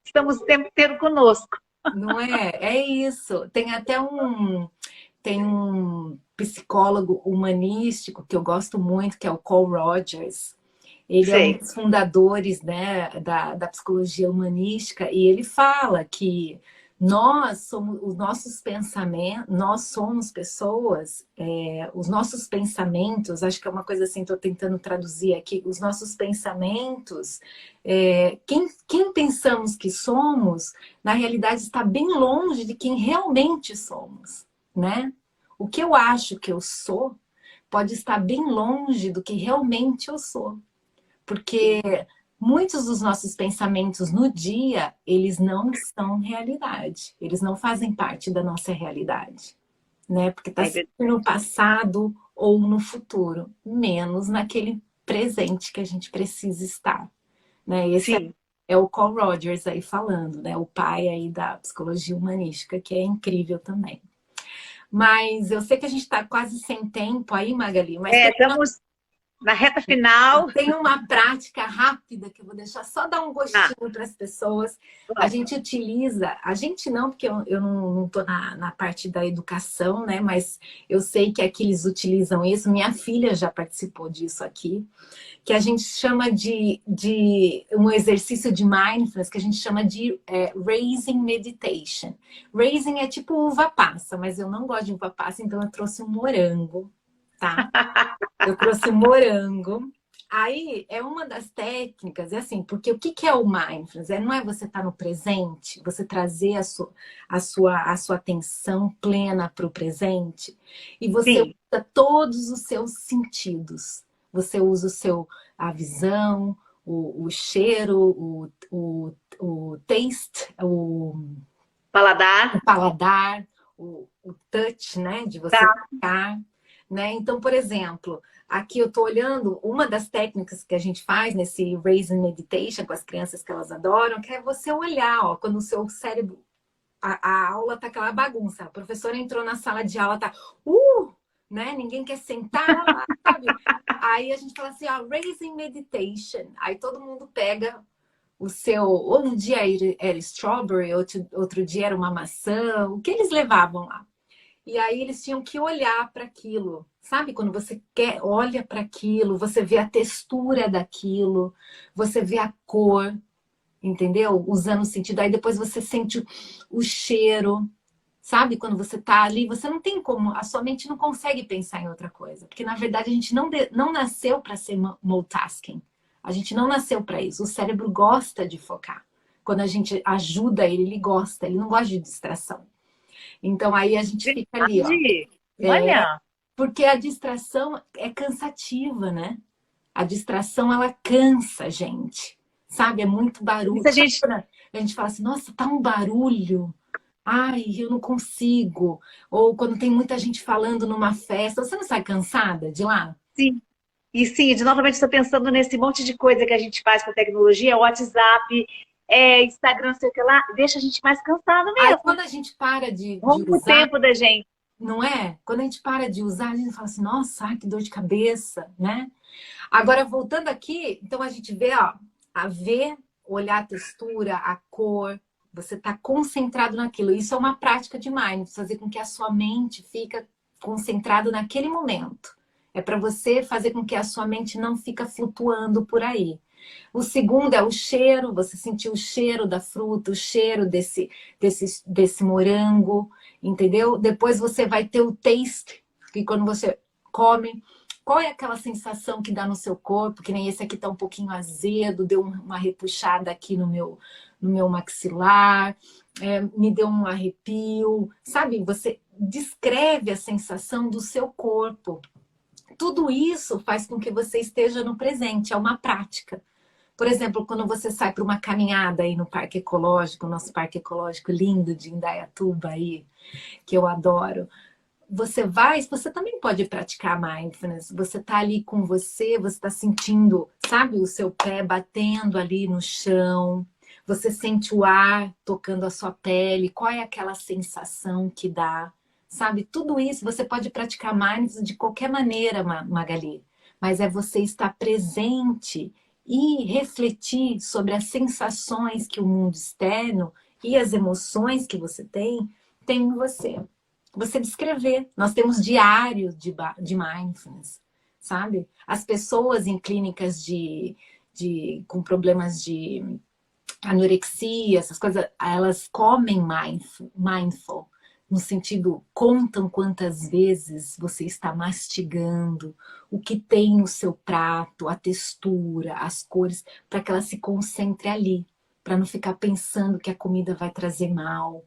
estamos o tempo inteiro conosco. Não é? É isso. Tem um psicólogo humanístico que eu gosto muito, que é o Carl Rogers. Ele é um Sei. dos fundadores, né, da psicologia humanística e ele fala que nós somos os nossos pensamentos, nós somos pessoas, os nossos pensamentos, acho que é uma coisa assim, estou tentando traduzir aqui, os nossos pensamentos, quem pensamos que somos, na realidade está bem longe de quem realmente somos, né? O que eu acho que eu sou pode estar bem longe do que realmente eu sou. Porque muitos dos nossos pensamentos no dia, eles não são realidade. Eles não fazem parte da nossa realidade, né? Porque está É sempre verdade. no passado ou no futuro, menos naquele presente que a gente precisa estar, né? Esse Sim. é o Carl Rogers aí falando, né? O pai aí da psicologia humanística, que é incrível também. Mas eu sei que a gente está quase sem tempo aí, Magali, mas É, estamos na reta final. tem uma prática rápida que eu vou deixar só dar um Ah, gostinho para as pessoas. A vamos. gente utiliza, a gente não, porque eu não estou na parte da educação, né? Mas eu sei que aqui eles utilizam isso. Minha filha já participou disso aqui, que a gente chama de um exercício de mindfulness que a gente chama de raising meditation. Raising é tipo uva passa, mas eu não gosto de uva passa, então eu trouxe um morango, tá? Eu trouxe morango. Aí é uma das técnicas, é assim, porque o que é o mindfulness? Não é você estar no presente, você trazer a sua atenção plena para o presente e você Sim, usa todos os seus sentidos. Você usa a visão, o cheiro, o taste, o paladar. paladar, o touch, né? De você Tá. tocar, né? Então, por exemplo, aqui eu estou olhando uma das técnicas que a gente faz nesse Raising Meditation com as crianças que elas adoram, que é você olhar, ó, quando o seu cérebro, a aula tá aquela bagunça, a professora entrou na sala de aula, tá, né? Ninguém quer sentar, sabe? Aí a gente fala assim, ó, Raising Meditation. Aí todo mundo pega o seu. Ou um dia era strawberry, outro dia era uma maçã, o que eles levavam lá. E aí eles tinham que olhar para aquilo. Sabe quando você olha para aquilo, você vê a textura daquilo, você vê a cor, entendeu? Usando o sentido. Aí depois você sente o cheiro. Sabe, quando você tá ali, você não tem como, a sua mente não consegue pensar em outra coisa. Porque, na verdade, a gente não nasceu para ser multitasking. A gente não nasceu para isso. O cérebro gosta de focar. Quando a gente ajuda ele, ele gosta, ele não gosta de distração. Então, aí a gente fica ali, ó. Verdade. Olha, Porque a distração é cansativa, né? A distração, ela cansa a gente. Sabe, é muito barulho. isso a Sabe gente. quando a gente fala assim, nossa, tá um barulho. Ai, eu não consigo. Ou quando tem muita gente falando numa festa, você não sai cansada de lá? Sim. E sim, de novamente estou pensando nesse monte de coisa que a gente faz com a tecnologia, WhatsApp, Instagram, sei o que lá, deixa a gente mais cansado Aí mesmo. quando a gente para de Rouba o usar, tempo da gente. não é? Quando a gente para de usar, a gente fala assim, nossa, ai, que dor de cabeça, né? Agora, voltando aqui, então a gente vê, ó, a ver, olhar a textura, a cor, você está concentrado naquilo. Isso é uma prática de mindfulness, fazer com que a sua mente fica concentrada naquele momento. É para você fazer com que a sua mente não fica flutuando por aí. O segundo é o cheiro, você sentir o cheiro da fruta, o cheiro desse morango, entendeu? Depois você vai ter o taste, que quando você come, qual é aquela sensação que dá no seu corpo, que nem esse aqui tá um pouquinho azedo, deu uma repuxada aqui no meu maxilar, me deu um arrepio, sabe? Você descreve a sensação do seu corpo. Tudo isso faz com que você esteja no presente, é uma prática. Por exemplo, quando você sai para uma caminhada aí no Parque Ecológico, nosso Parque Ecológico lindo de Indaiatuba aí, que eu adoro, você também pode praticar mindfulness. Você tá ali com você está sentindo, sabe, o seu pé batendo ali no chão, você sente o ar tocando a sua pele, qual é aquela sensação que dá, sabe? Tudo isso você pode praticar mindfulness de qualquer maneira, Magali, mas é você estar presente e refletir sobre as sensações que o mundo externo e as emoções que você tem em você. Você descrever. Nós temos diários de mindfulness, sabe? As pessoas em clínicas com problemas de anorexia, essas coisas, elas comem mindful, no sentido, contam quantas vezes você está mastigando, o que tem no seu prato, a textura, as cores, para que ela se concentre ali, para não ficar pensando que a comida vai trazer mal,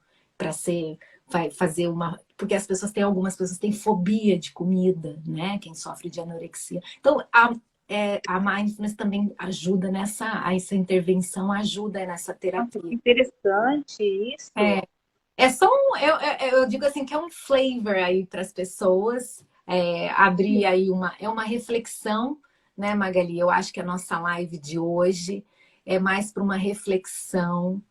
vai fazer uma... Porque algumas pessoas têm fobia de comida, né? Quem sofre de anorexia. Então, a mindfulness também ajuda essa intervenção ajuda nessa terapia. Interessante isso. É só eu digo assim que é um flavor aí para as pessoas, abrir aí uma reflexão, né, Magali? Eu acho que a nossa live de hoje é mais para uma reflexão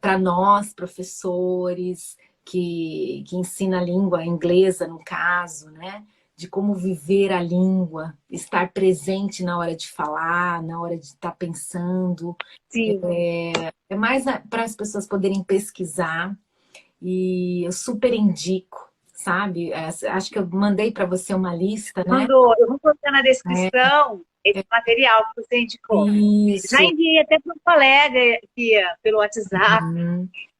para nós, professores, que ensina a língua inglesa, no caso, né? De como viver a língua, estar presente na hora de falar, na hora de estar pensando. Sim. É mais para as pessoas poderem pesquisar e eu super indico, sabe? Acho que eu mandei para você uma lista, né? Eu vou colocar na descrição esse material que você indicou. Isso. Já enviei até para um colega aqui pelo WhatsApp,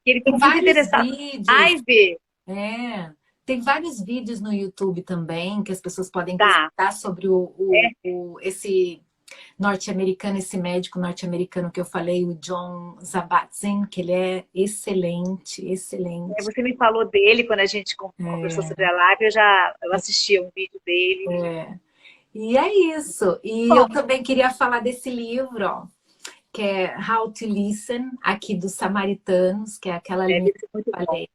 que ele ficou muito interessado. Vídeos. Tem vários vídeos no YouTube também que as pessoas podem pesquisar sobre esse norte-americano, esse médico norte-americano que eu falei, o John Kabat-Zinn, que ele é excelente, excelente. Você me falou dele quando a gente conversou sobre a live, eu assisti um vídeo dele. E é isso. E eu também queria falar desse livro, ó, que é How to Listen, aqui dos Samaritanos, que é aquela linha que eu falei.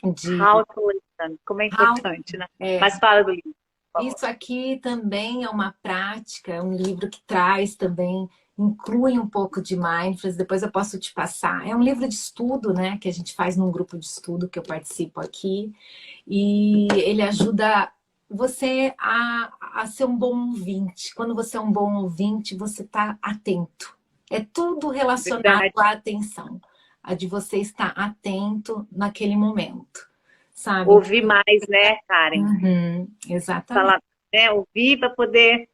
How to Listen, como é importante, né? Mas fala do livro. Isso aqui também é uma prática, é um livro que traz também, inclui um pouco de mindfulness, depois eu posso te passar. É um livro de estudo, né, que a gente faz num grupo de estudo que eu participo aqui, e ele ajuda você a ser um bom ouvinte. Quando você é um bom ouvinte, você está atento. É tudo relacionado à atenção, a de você estar atento naquele momento. Sabe? Ouvir mais, né, Karen? Exatamente. Falar, né? Ouvir para poder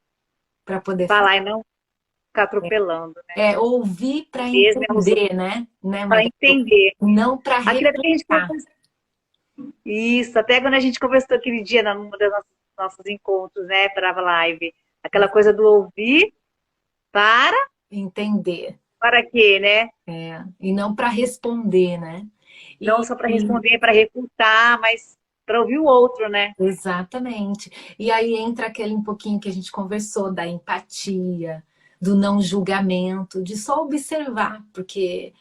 falar e não ficar atropelando. Né? Ouvir para entender, né? Para entender. Não para replicar. Isso, até quando a gente conversou aquele dia num dos nossos encontros, né, para a live, aquela coisa do ouvir para entender. Para quê, né? E não para responder, né? Não só para responder, para refutar, mas para ouvir o outro, né? Exatamente. E aí entra aquele um pouquinho que a gente conversou, da empatia, do não julgamento, de só observar, porque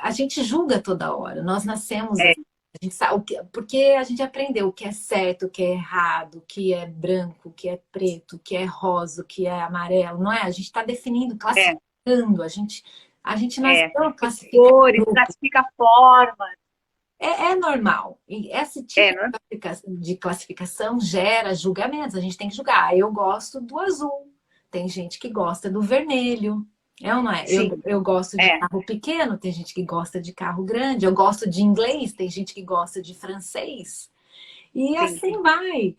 a gente julga toda hora. Nós nascemos assim, a gente sabe porque a gente aprendeu o que é certo, o que é errado, o que é branco, o que é preto, o que é rosa, o que é amarelo, não é? A gente está definindo, classificando, a gente nasceu classificando. Cores, classifica formas. É normal. E esse tipo de classificação gera julgamentos. A gente tem que julgar. Eu gosto do azul. tem gente que gosta do vermelho. É ou não é? Sim, Eu gosto de é, carro pequeno, tem gente que gosta de carro grande. Eu gosto de inglês, tem gente que gosta de francês. E sim, assim vai.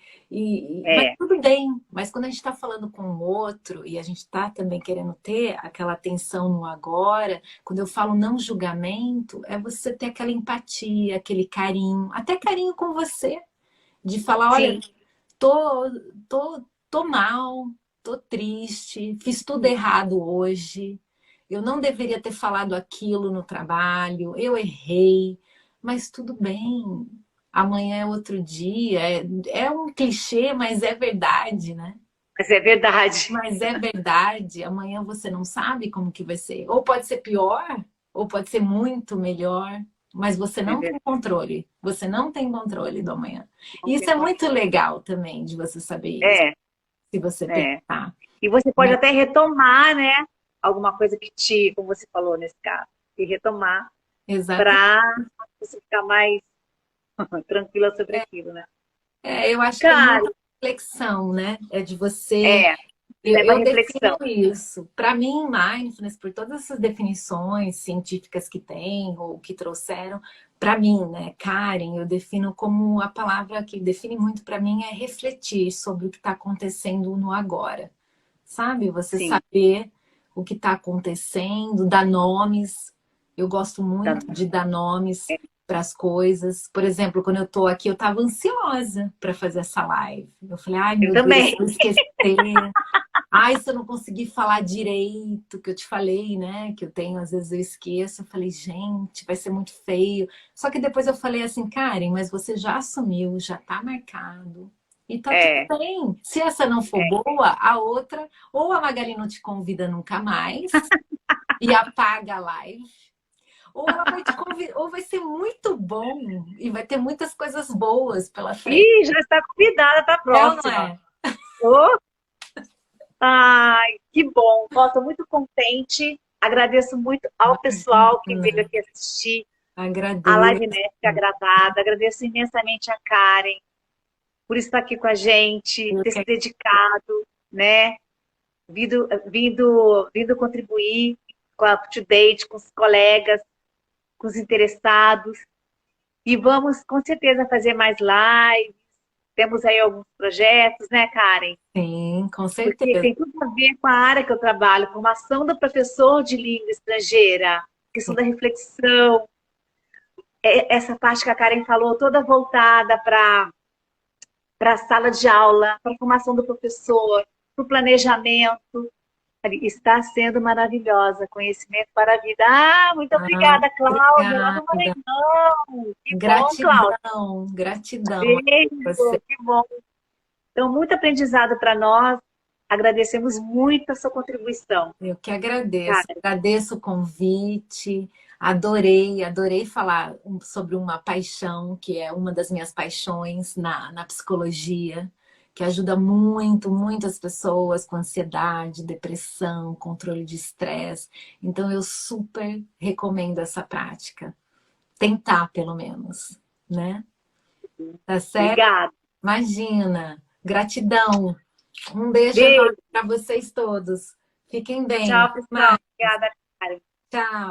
Mas é, tudo bem. Mas quando a gente está falando com o outro e a gente está também querendo ter aquela atenção no agora, quando eu falo não julgamento, é você ter aquela empatia, aquele carinho, até carinho com você, de falar, olha, sim, tô, tô mal, tô triste, fiz tudo errado hoje. Eu não deveria ter falado aquilo no trabalho, eu errei, mas tudo bem. Amanhã é outro dia. É um clichê, mas é verdade, né? mas é verdade. Mas é verdade. Amanhã você não sabe como que vai ser. Ou pode ser pior, ou pode ser muito melhor, mas você É não tem verdade, controle. Você não tem controle do amanhã. não E isso tem é muito controle. legal também de você saber isso, É, se você é. pensar, E você pode né? até retomar, né? Alguma coisa que te, como você falou nesse caso, e retomar Exatamente. para você ficar mais tranquila sobre aquilo, né? Eu acho que é Cara, muita reflexão, né? É de você. é, leva a Eu reflexão. defino isso. Para mim, mindfulness, por todas essas definições científicas que tem ou que trouxeram, para mim, né, Karen, eu defino como a palavra que define muito para mim é refletir sobre o que está acontecendo no agora. Sabe? Você Sim, saber o que está acontecendo, dar nomes. Eu gosto tá, muito de dar nomes é, para as coisas. Por exemplo, quando eu estou aqui, eu estava ansiosa para fazer essa live. Eu falei, ai eu meu Deus, também. se eu esquecer. Ai, se eu não conseguir falar direito, que eu te falei, né? Que eu tenho, às vezes eu esqueço. Eu falei, gente, vai ser muito feio. Só que depois eu falei assim, Karen, mas você já assumiu, já tá marcado. E tá tudo É, bem. Se essa não for boa, a outra, ou a Magali não te convida nunca mais e apaga a live, ou ela vai te convidar, ou vai ser muito bom e vai ter muitas coisas boas pela frente. e já está convidada para a É ou não próxima. é? Oh, ai, que bom. Estou muito contente. Agradeço muito ao pessoal que veio Imagina, aqui assistir a Live agradeço. Nest gravada. Agradeço imensamente a Karen por estar aqui com a gente, Eu ter se que dedicado, né? Vindo contribuir com a UpToDate, com os colegas, com os interessados. E vamos, com certeza, fazer mais lives. Temos aí alguns projetos, né, Karen? sim, com Porque certeza. tem tudo a ver com a área que eu trabalho, formação do professor de língua estrangeira, questão da reflexão, essa parte que a Karen falou, toda voltada para a sala de aula, para a formação do professor, para o planejamento. Está sendo maravilhosa. Conhecimento para a vida. Ah, muito Ah, obrigada, Cláudia, lá do obrigada. Maranhão. Que bom, Cláudia. Gratidão, gratidão a você. Beijo, que bom. Então, muito aprendizado para nós. Agradecemos muito a sua contribuição, Eu que agradeço. cara. Agradeço o convite. Adorei, adorei falar sobre uma paixão, que é uma das minhas paixões na psicologia, que ajuda muito, muitas pessoas com ansiedade, depressão, controle de estresse. Então, eu super recomendo essa prática. Tentar, pelo menos, né? Tá certo? Obrigada. Imagina. Gratidão. Um beijo enorme Beijo. para vocês todos. Fiquem bem. Tchau, Até pessoal. mais. Obrigada, Karen. Tchau.